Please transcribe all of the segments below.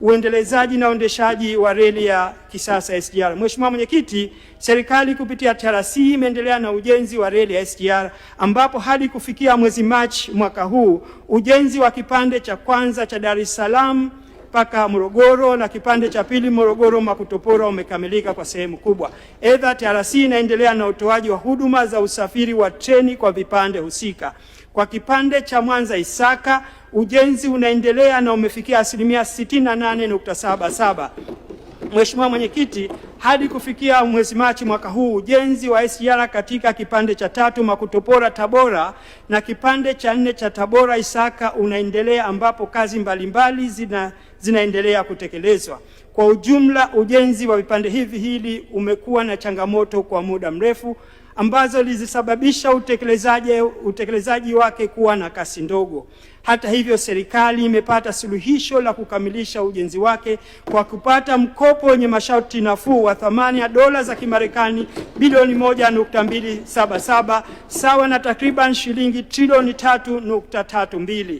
uendelezaji na uendeshaji wa reli ya kisasa SGR. Mheshimiwa Mwenyekiti, serikali kupitia TRC imeendelea na ujenzi wa reli ya SGR ambapo hadi kufikia mwezi Machi mwaka huu ujenzi wa kipande cha kwanza cha Dar es Salaam mpaka Morogoro na kipande cha pili Morogoro Makutopora umekamilika kwa sehemu kubwa. Aidha, TRC inaendelea na utoaji wa huduma za usafiri wa treni kwa vipande husika. Kwa kipande cha Mwanza Isaka ujenzi unaendelea na umefikia asilimia 68.77. Mheshimiwa Mwenyekiti, hadi kufikia mwezi Machi mwaka huu ujenzi wa SGR katika kipande cha 3 Makutopora Tabora na kipande cha 4 cha Tabora Isaka unaendelea ambapo kazi mbalimbali zinaendelea kutekelezwa. Kwa ujumla ujenzi wa vipande hivi umekuwa na changamoto kwa muda mrefu ambazo zisababisha utekelezaji wake kuwa na kasi ndogo. Hata hivyo, serikali imepata suluhisho la kukamilisha ujenzi wake kwa kupata mkopo wenye masharti nafuu wa thamani ya dola za Kimarekani bilioni 1.277 sawa na takriban shilingi trilioni 3.32.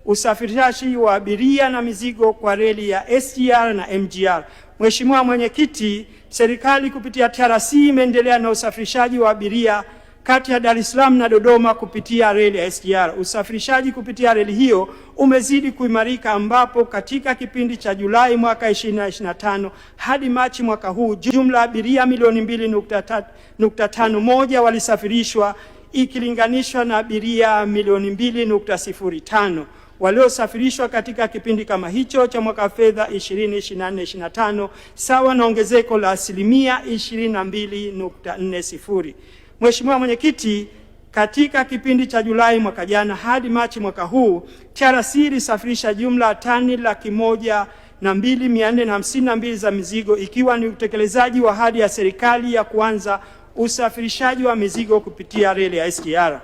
Usafirishaji wa abiria na mizigo kwa reli ya SGR na MGR. Mheshimiwa Mwenyekiti, serikali kupitia TRC imeendelea na usafirishaji wa abiria kati ya Dar es Salaam na Dodoma kupitia reli ya SGR. Usafirishaji kupitia reli hiyo umezidi kuimarika ambapo katika kipindi cha Julai mwaka 2025 hadi Machi mwaka huu jumla abiria milioni 2.51 walisafirishwa ikilinganishwa na abiria milioni 2.05 waliosafirishwa katika kipindi kama hicho cha mwaka fedha 2024/25 sawa na ongezeko la asilimia 22.40. Mheshimiwa Mwenyekiti, katika kipindi cha Julai mwaka jana hadi Machi mwaka huu TRC ilisafirisha jumla tani 102,452 za mizigo ikiwa ni utekelezaji wa ahadi ya serikali ya kuanza usafirishaji wa mizigo kupitia reli ya SGR.